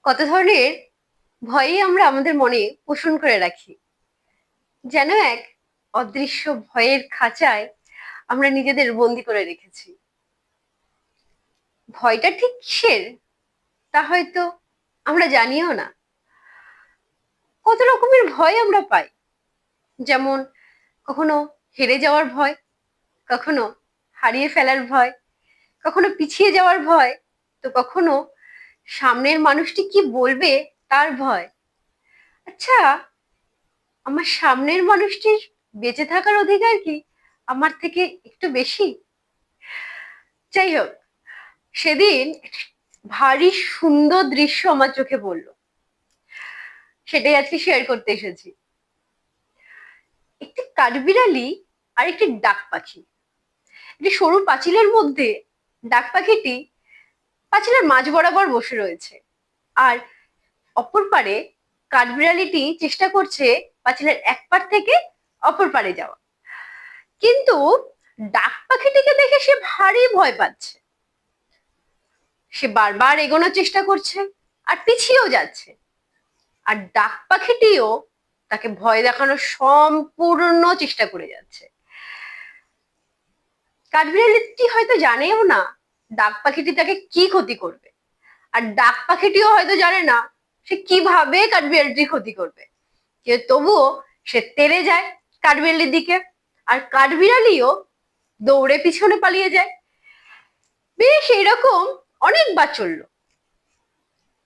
কত ধরনের ভয়ই আমরা আমাদের মনে পোষণ করে রাখি, যেন এক অদৃশ্য ভয়ের খাঁচায় আমরা নিজেদের বন্দি করে রেখেছি। ভয়টা ঠিক কিসের তা হয়তো আমরা জানিও না। কত রকমের ভয় আমরা পাই, যেমন কখনো হেরে যাওয়ার ভয়, কখনো হারিয়ে ফেলার ভয়, কখনো পিছিয়ে যাওয়ার ভয়, তো কখনো সামনের মানুষটি কি বলবে তার ভয়। আচ্ছা, আমার সামনের মানুষটির বেঁচে থাকার অধিকার কি আমার থেকে একটু বেশি? যাই হোক, সেদিন একটা ভারী সুন্দর দৃশ্য আমার চোখে পড়লো, সেটাই আজকে শেয়ার করতে এসেছি। একটি কাঠবিড়ালি আর একটি ডাক পাখি একটি সরু পাঁচিলের মধ্যে। ডাক পাখিটি পাঁচিলের মাঝ বরাবর বসে রয়েছে, আর অপর পারে কাঠবিড়ালিটি চেষ্টা করছে পাঁচিলের এক পার থেকে অপর পারে যাওয়া। কিন্তু ডাক পাখিটিকে দেখে সে ভারী ভয় পাচ্ছে। সে বারবার এগোনোর চেষ্টা করছে আর পিছিয়েও যাচ্ছে, আর ডাক পাখিটিও তাকে ভয় দেখানোর সম্পূর্ণ চেষ্টা করে যাচ্ছে। কাঠবিড়ালিটি হয়তো জানেও না ডাক পাখিটি তাকে কি ক্ষতি করবে, আর ডাক পাখিটিও হয়তো জানে না সে কিভাবে কাঠবিড়ালিটির ক্ষতি করবে। কিন্তু তবুও সে তেড়ে যায় কাঠবিড়ালির দিকে, আর কাঠবিড়ালিও দৌড়ে পিছনে পালিয়ে যায়। বেশ এইরকম অনেকবার চললো।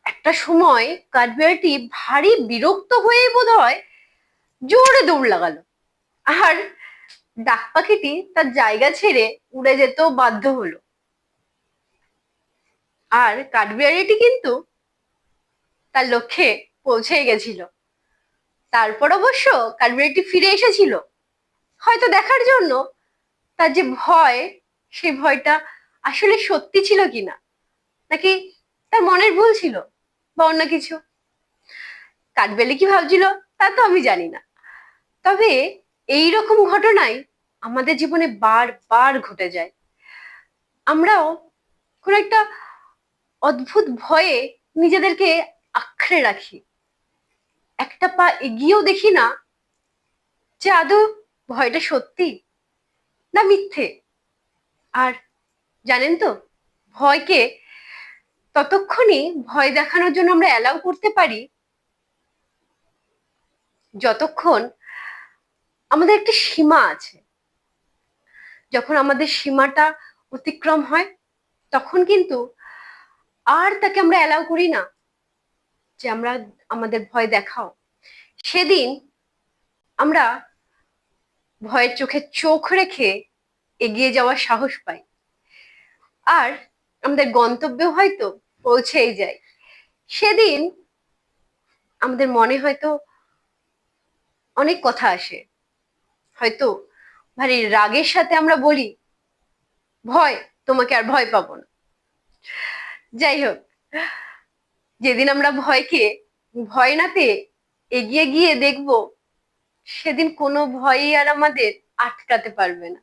একটা সময় কাঠবিড়ালিটি ভারী বিরক্ত হয়ে বোধহয় জোরে দৌড় লাগালো, আর ডাক পাখিটি তার জায়গা ছেড়ে উড়ে যেতেও বাধ্য হলো। আর কাঠবিড়ালিটি কিন্তু তার লক্ষ্যে পৌঁছেই গেছিল। তারপর অবশ্য কাঠবিড়ালিটি ফিরে এসেছিল, হয়তো দেখার জন্য তার যে ভয়, সেই ভয়টা আসলে সত্যি ছিল কিনা, নাকি তার মনের ভুল ছিল, বা অন্য কিছু। কাঠবিড়ালি কি ভাবছিল তা তো আমি জানি না, তবে এই রকম ঘটনাই আমাদের জীবনে বারবার ঘটে যায়। আমরাও কোন একটা অদ্ভুত ভয়ে নিজেদেরকে আঁকড়ে রাখি, একটা পা এগিয়েও দেখি না যে আদৌ ভয়টা সত্যি না মিথ্যে। আর জানেন তো, ভয়কে ততক্ষণই ভয় দেখানোর জন্য আমরা অ্যালাউ করতে পারি যতক্ষণ আমাদের একটা সীমা আছে। যখন আমাদের সীমাটা অতিক্রম হয়, তখন কিন্তু আর তাকে আমরা অ্যালাউ করি না যে আমরা আমাদের ভয় দেখাও। সেদিন আমরা ভয়ের চোখে চোখ রেখে এগিয়ে যাওয়ার সাহস পাই, আর আমাদের গন্তব্যে হয়তো পৌঁছেই যাই। সেদিন আমাদের মনে হয়তো অনেক কথা আসে, হয়তো ভারী রাগের সাথে আমরা বলি, ভয়, তোমাকে আর ভয় পাবো না। যাই হোক, যেদিন আমরা ভয়কে ভয় না পেয়ে এগিয়ে গিয়ে দেখব, সেদিন কোনো ভয়ই আর আমাদের আটকাতে পারবে না।